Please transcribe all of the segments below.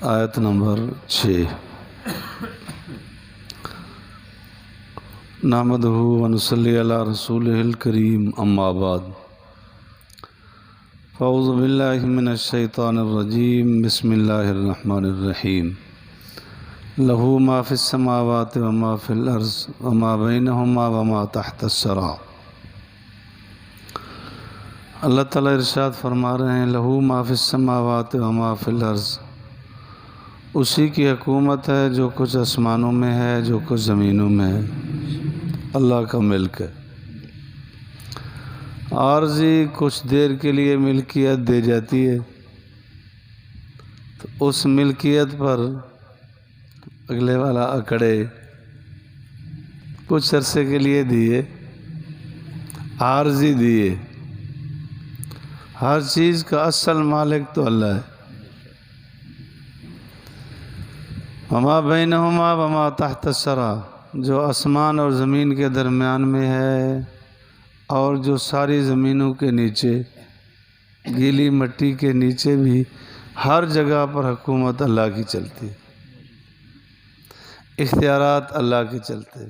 آیت نمبر 6 نحمدہ ونصلی علی رسولہ الکریم اما بعد فاعوذ باللہ من الشیطان الرجیم بسم اللہ الرحمن الرحیم لہ ما فی السماوات وما فی الارض وما بینہما وما تحت الثری۔ اللہ تعالیٰ ارشاد فرما رہے ہیں لہو ما فی السماوات وما فی الارض، اسی کی حکومت ہے جو کچھ آسمانوں میں ہے جو کچھ زمینوں میں ہے، اللہ کا ملک ہے۔ عارضی کچھ دیر کے لیے ملکیت دے جاتی ہے تو اس ملکیت پر اگلے والا اکڑے، کچھ عرصے کے لیے دیے، عارضی دیے۔ ہر چیز کا اصل مالک تو اللہ ہے۔ وما بینہما وما تحت الثری، جو آسمان اور زمین کے درمیان میں ہے اور جو ساری زمینوں کے نیچے، گیلی مٹی کے نیچے بھی ہر جگہ پر حکومت اللہ کی چلتی، اختیارات اللہ کے چلتے۔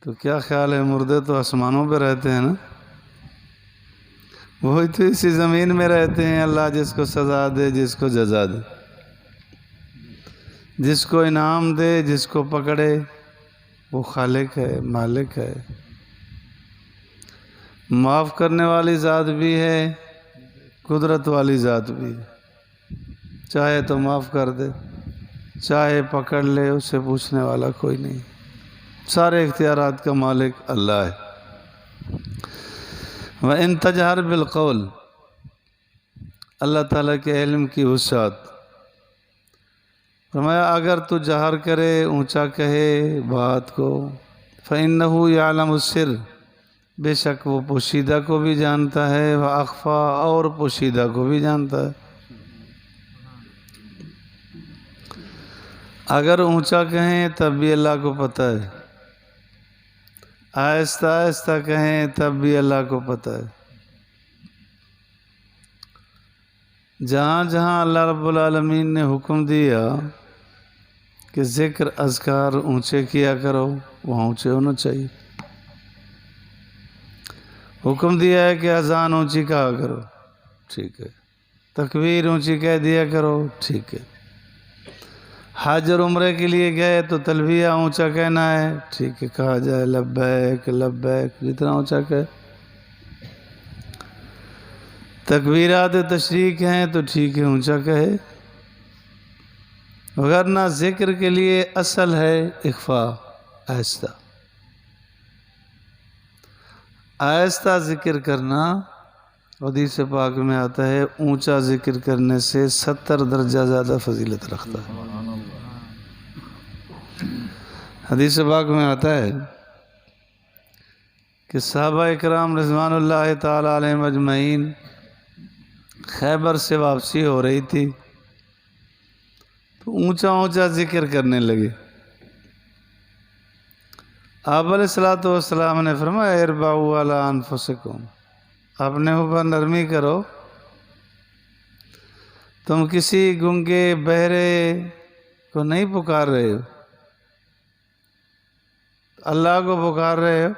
تو کیا خیال ہے، مردے تو آسمانوں پہ رہتے ہیں نا، وہی تو اسی زمین میں رہتے ہیں۔ اللہ جس کو سزا دے، جس کو جزا دے، جس کو انعام دے، جس کو پکڑے، وہ خالق ہے، مالک ہے، معاف کرنے والی ذات بھی ہے، قدرت والی ذات بھی ہے۔ چاہے تو معاف کر دے، چاہے پکڑ لے، اس سے پوچھنے والا کوئی نہیں۔ سارے اختیارات کا مالک اللہ ہے۔ وَإِن تَجْهَرْ بِالْقَوْلِ، اللہ تعالیٰ کے علم کی وسعت۔ فرمایا اگر تو جہر کرے، اونچا کہے بات کو، فَإِنَّهُ يَعْلَمُ السِّرَّ، بے شک وہ پوشیدہ کو بھی جانتا ہے، وَأَخْفَى، اور پوشیدہ کو بھی جانتا ہے۔ اگر اونچا کہیں تب بھی اللہ کو پتہ ہے، آہستہ آہستہ کہیں تب بھی اللہ کو پتہ ہے۔ جہاں جہاں اللہ رب العالمین نے حکم دیا کہ ذکر اذکار اونچے کیا کرو، وہاں اونچے ہونا چاہیے۔ حکم دیا ہے کہ اذان اونچی کہا کرو، ٹھیک ہے۔ تکبیر اونچی کہہ دیا کرو، ٹھیک ہے۔ حج اور عمرے کے لیے گئے تو تلبیہ اونچا کہنا ہے، ٹھیک ہے، کہا جائے لبیک لبیک، جتنا اونچا کہے۔ تکبیرات تشریق ہیں تو ٹھیک ہے، اونچا کہے، وگرنہ ذکر کے لیے اصل ہے اخفا، آہستہ آہستہ ذکر کرنا۔ حدیث پاک میں آتا ہے اونچا ذکر کرنے سے 70 درجہ زیادہ فضیلت رکھتا ہے۔ حدیث پاک میں آتا ہے کہ صحابہ اکرام رضوان اللہ تعالی علیہم اجمعین خیبر سے واپسی ہو رہی تھی تو اونچا اونچا ذکر کرنے لگے۔ آپ علیہ الصلوۃ والسلام نے فرمایا اربعوا علی انفسکم، اپنے اوپر نرمی کرو، تم کسی گنگے بہرے کو نہیں پکار رہے ہو، اللہ کو پکار رہے ہو۔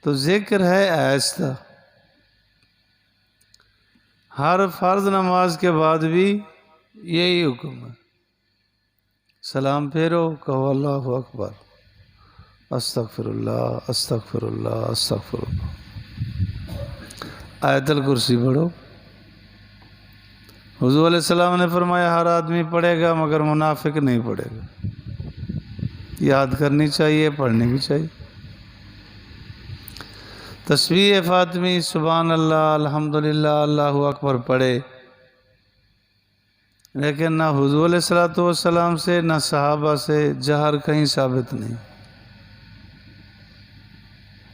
تو ذکر ہے آہستہ۔ ہر فرض نماز کے بعد بھی یہی حکم ہے، سلام پھیرو، کہو اللہ اکبر، استغفر اللہ استغفر اللہ استغفر اللہ، آیت الکرسی پڑھو۔ حضور علیہ السلام نے فرمایا ہر آدمی پڑھے گا مگر منافق نہیں پڑھے گا۔ یاد کرنی چاہیے، پڑھنی بھی چاہیے۔ تسبیح فاطمی سبحان اللہ الحمدللہ اللہ اکبر پڑھے، لیکن نہ حضور علیہ الصلوۃ والسلام سے نہ صحابہ سے جہر کہیں ثابت نہیں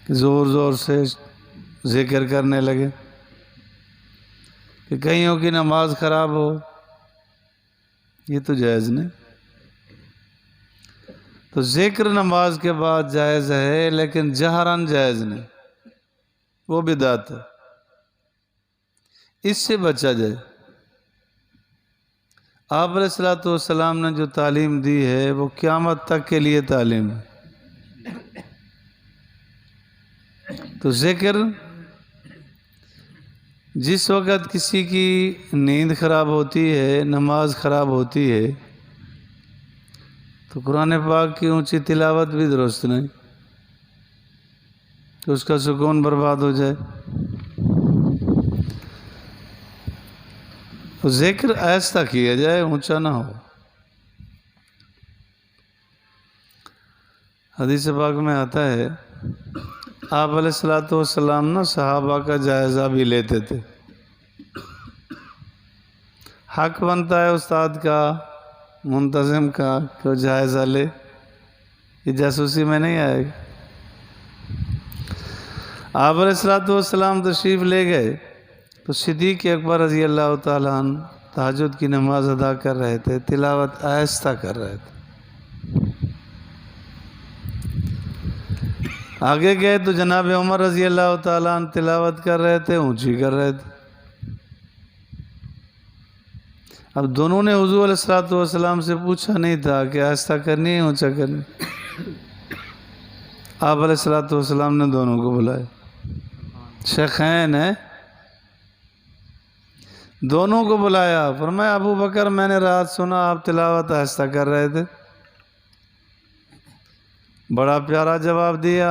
کہ زور زور سے ذکر کرنے لگے کہ کئیوں کی نماز خراب ہو، یہ تو جائز نہیں۔ تو ذکر نماز کے بعد جائز ہے، لیکن جہرن جائز نہیں، وہ بدعت ہے۔ اس سے بچا جائے۔ آپ علیہ الصلوۃ والسلام نے جو تعلیم دی ہے وہ قیامت تک کے لیے تعلیم ہے۔ تو ذکر جس وقت کسی کی نیند خراب ہوتی ہے، نماز خراب ہوتی ہے، تو قرآن پاک کی اونچی تلاوت بھی درست نہیں، تو اس کا سکون برباد ہو جائے۔ تو ذکر ایسا کیا جائے اونچا نہ ہو۔ حدیث پاک میں آتا ہے آپ علیہ الصلوۃ والسلام نا صحابہ کا جائزہ بھی لیتے تھے۔ حق بنتا ہے استاد کا، منتظم کا، کہ وہ جائزہ لے، یہ جاسوسی میں نہیں آئے گا۔ آپ علیہ الصلوۃ والسلام تشریف لے گئے تو صدیق اکبر رضی اللہ تعالیٰ عنہ تہجد کی نماز ادا کر رہے تھے، تلاوت آہستہ کر رہے تھے۔ آگے گئے تو جناب عمر رضی اللہ تعالیٰ عنہ تلاوت کر رہے تھے، اونچی کر رہے تھے۔ اب دونوں نے حضور علیہ الصلوۃ والسلام سے پوچھا نہیں تھا کہ آہستہ کرنی ہے اونچا کرنی۔ آپ علیہ الصلوۃ والسلام نے دونوں کو بلایا، شیخین ہیں، دونوں کو بلایا، فرمایا ابو بکر میں نے رات سنا آپ تلاوت آہستہ کر رہے تھے۔ بڑا پیارا جواب دیا،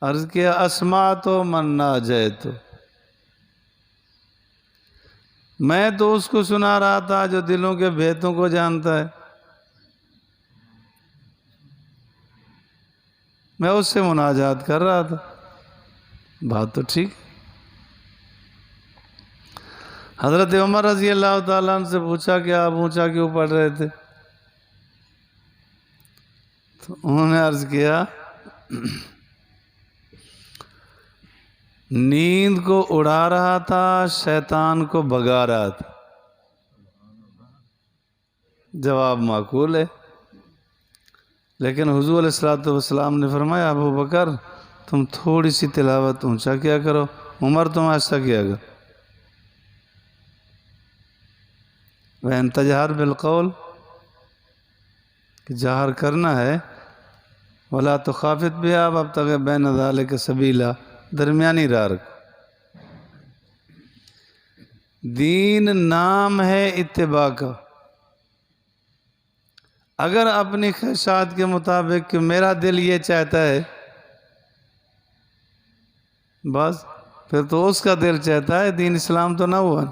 عرض کیا اسمعت من ناجیت، میں تو اس کو سنا رہا تھا جو دلوں کے بھیتوں کو جانتا ہے، میں اس سے مناجات کر رہا تھا۔ بات تو ٹھیک۔ حضرت عمر رضی اللہ تعالیٰ عنہ سے پوچھا کہ آپ اونچا کیوں پڑھ رہے تھے؟ تو انہوں نے عرض کیا نیند کو اڑا رہا تھا، شیطان کو بھگا رہا تھا۔ جواب معقول ہے، لیکن حضور علیہ الصلوۃ والسلام نے فرمایا ابو بکر تم تھوڑی سی تلاوت اونچا کیا کرو، عمر تم ایسا کیا کرو۔ وَإِن تَجْهَرْ بِالْقَوْلِ، کہ جہر کرنا ہے، وَلَا تُخَافِتْ بِهَا وَابْتَغِ بَيْنَ ذَلِكَ سَبِيلًا، درمیانی راہ رکھو۔ دین نام ہے اتباع کا، اگر اپنی خواہشات کے مطابق کہ میرا دل یہ چاہتا ہے، بس پھر تو اس کا دل چاہتا ہے، دین اسلام تو نہ ہوا۔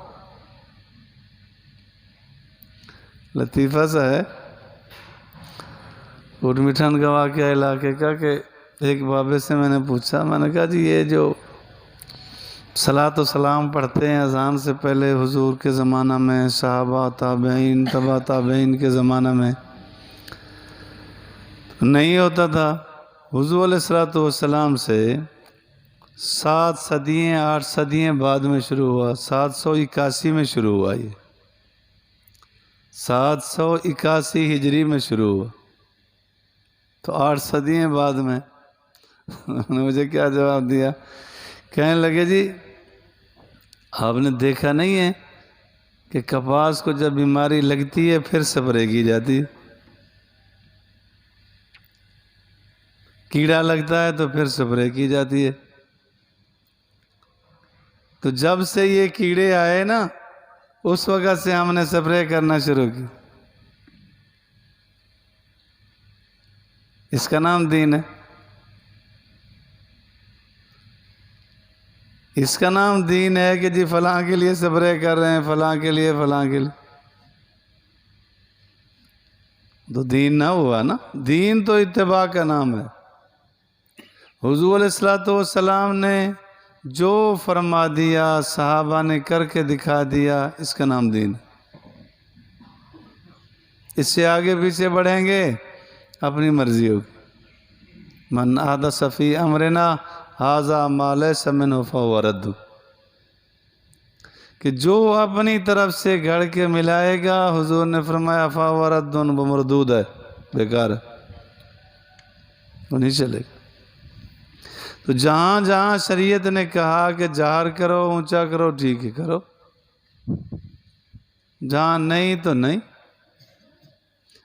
لطیفہ سا ہے کوٹ مٹھن کا واقعہ علاقے کا، کہ ایک بابے سے میں نے پوچھا، میں نے کہا جی یہ جو صلاۃ و سلام پڑھتے ہیں اذان سے پہلے حضور کے زمانہ میں، صحابہ، تابعین، تبع تابعین کے زمانہ میں نہیں ہوتا تھا، حضور علیہ الصلوۃ والسلام سے 7 صدییں 8 صدییں بعد میں شروع ہوا، 781 میں شروع ہوا، یہ 781 ہجری میں شروع ہوا، تو 8 صدییں بعد میں۔ انہوں نے مجھے کیا جواب دیا، کہنے لگے جی آپ نے دیکھا نہیں ہے کہ کپاس کو جب بیماری لگتی ہے پھر سپرے کی جاتی ہے، کیڑا لگتا ہے تو پھر سپرے کی جاتی ہے، تو جب سے یہ کیڑے آئے نا اس وقت سے ہم نے سپرے کرنا شروع کی۔ اس کا نام دین ہے، اس کا نام دین ہے کہ جی فلاں کے لیے سپرے کر رہے ہیں، فلاں کے لیے، فلاں کے لیے، تو دین نہ ہوا نا۔ دین تو اتباع کا نام ہے۔ حضور علیہ الصلوۃ والسلام نے جو فرما دیا صحابہ نے کر کے دکھا دیا، اس کا نام دین ہے۔ اس سے آگے پیچھے بڑھیں گے اپنی مرضی ہوگی۔ من احدث فی امرنا ھذا ما لیس منہ فہو رد، کہ جو اپنی طرف سے گھڑ کے ملائے گا، حضور نے فرمایا فہو رد، وہ مردود ہے، بیکار ہے، وہ نہیں چلے گا۔ تو جہاں جہاں شریعت نے کہا کہ جہر کرو اونچا کرو ٹھیک ہے کرو، جہاں نہیں تو نہیں۔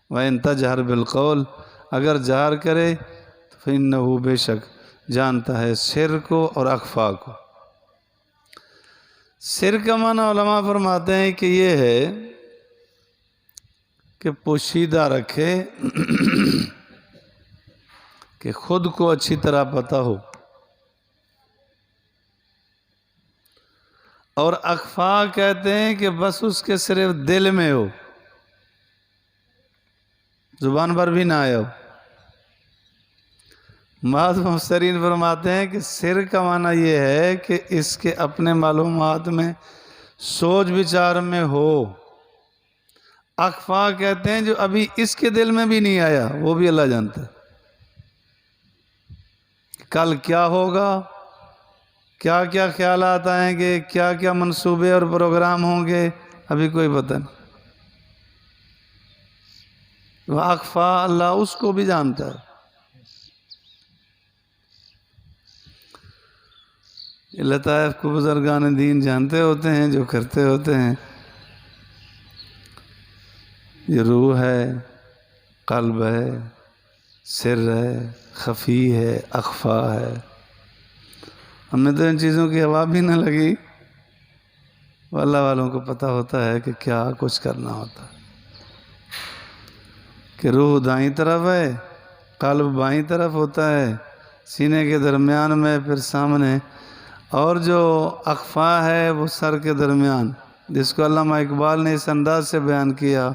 وَإِن تَجْهَرْ بِالْقَوْلِ، اگر جہر کرے تو فَإِنَّهُ، بے شک جانتا ہے سر کو اور اخفا کو۔ سر کا معنی علماء فرماتے ہیں کہ یہ ہے کہ پوشیدہ رکھے کہ خود کو اچھی طرح پتہ ہو، اور اخفا کہتے ہیں کہ بس اس کے صرف دل میں ہو، زبان پر بھی نہ آیا ہو۔ بعض مفسرین فرماتے ہیں کہ سر کا معنی یہ ہے کہ اس کے اپنے معلومات میں، سوچ بچار میں ہو۔ اخفا کہتے ہیں جو ابھی اس کے دل میں بھی نہیں آیا، وہ بھی اللہ جانتا ہے۔ کل کیا ہوگا، کیا کیا خیالات آئیں گے، کیا کیا منصوبے اور پروگرام ہوں گے، ابھی کوئی پتہ نہیں۔ وہ اخفا اللہ اس کو بھی جانتا ہے۔ یہ لطائف کو بزرگان دین جانتے ہوتے ہیں، جو کرتے ہوتے ہیں۔ یہ روح ہے، قلب ہے، سر ہے، خفی ہے، اخفا ہے۔ ہمیں تو ان چیزوں کی ہوا بھی نہ لگی، وہ اللہ والوں کو پتہ ہوتا ہے کہ کیا کچھ کرنا ہوتا ہے۔ کہ روح دائیں طرف ہے، قلب بائیں طرف ہوتا ہے، سینے کے درمیان میں، پھر سامنے، اور جو اخفا ہے وہ سر کے درمیان، جس کو علامہ اقبال نے اس انداز سے بیان کیا: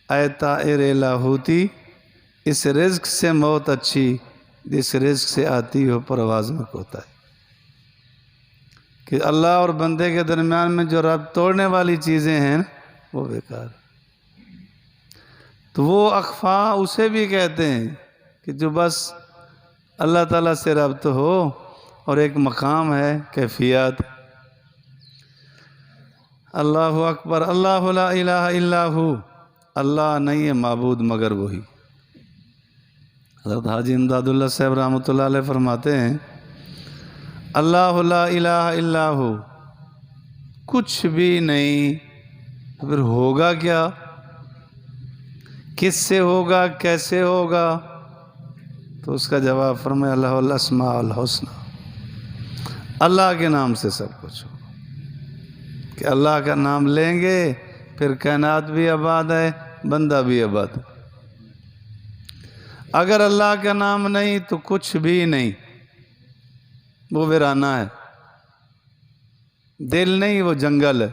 اے طائر لاہوتی، اس رزق سے موت اچھی، جس رزق سے آتی ہو پرواز میں کوتاہی۔ کہ اللہ اور بندے کے درمیان میں جو ربط توڑنے والی چیزیں ہیں وہ بیکار۔ تو وہ اخفا اسے بھی کہتے ہیں کہ جو بس اللہ تعالیٰ سے ربط ہو، اور ایک مقام ہے، کیفیات۔ اللہ اکبر، اللہ لا الہ الا ہو، اللہ نہیں ہے معبود مگر وہی۔ حضرت حاجی امداد اللہ صاحب رحمۃ اللہ علیہ فرماتے ہیں: اللہ لا الہ الا ہو، کچھ بھی نہیں، پھر ہوگا کیا، کس سے ہوگا، کیسے ہوگا؟ تو اس کا جواب فرمایا: اللہ الاسماء الحسنی، اللہ کے نام سے سب کچھ ہوگا۔ کہ اللہ کا نام لیں گے پھر کائنات بھی آباد ہے، بندہ بھی آباد ہے۔ اگر اللہ کا نام نہیں تو کچھ بھی نہیں، وہ ویرانہ ہے، دل نہیں، وہ جنگل ہے،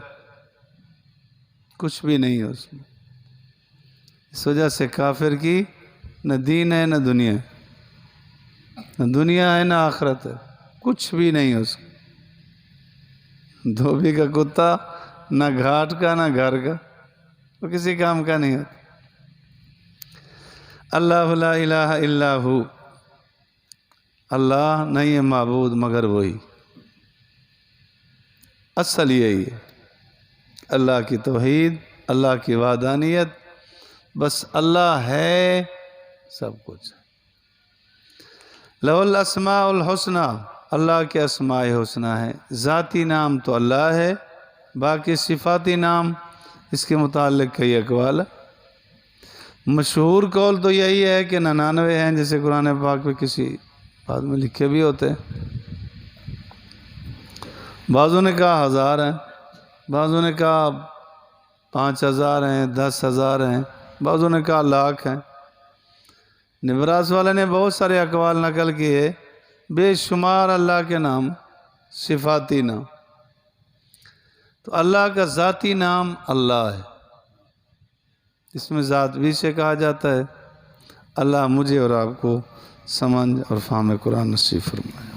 کچھ بھی نہیں ہے اس میں۔ اس وجہ سے کافر کی نہ دین ہے نہ دنیا ہے، نہ دنیا ہے نہ آخرت ہے، کچھ بھی نہیں ہے اس میں۔ دھوبی کا کتا، نہ گھاٹ کا نہ گھر کا، وہ کسی کام کا نہیں ہوتا۔ اللہ لا الہ الا ہو، اللہ نہیں ہے معبود مگر وہی۔ اصل یہی ہے، اللہ کی توحید، اللہ کی وحدانیت، بس اللہ ہے، سب کچھ۔ لہ الاسماء الحسنی، اللہ کے اسماء حسنہ ہے۔ ذاتی نام تو اللہ ہے، باقی صفاتی نام اس کے متعلق کئی اقوال ہے۔ مشہور قول تو یہی ہے کہ 99 ہیں، جیسے قرآن پاک میں کسی بعد میں لکھے بھی ہوتے ہیں۔ بعضوں نے کہا 1000 ہیں، بعضوں نے کہا 5000 ہیں، 10,000 ہیں، بعضوں نے کہا 1,00,000 ہیں۔ نبراس والے نے بہت سارے اقوال نقل کیے، بے شمار اللہ کے نام، صفاتی نام۔ تو اللہ کا ذاتی نام اللہ ہے، اس میں ذات بھی سے کہا جاتا ہے۔ اللہ مجھے اور آپ کو سمجھ اور فہم قرآن نصیب فرمائے۔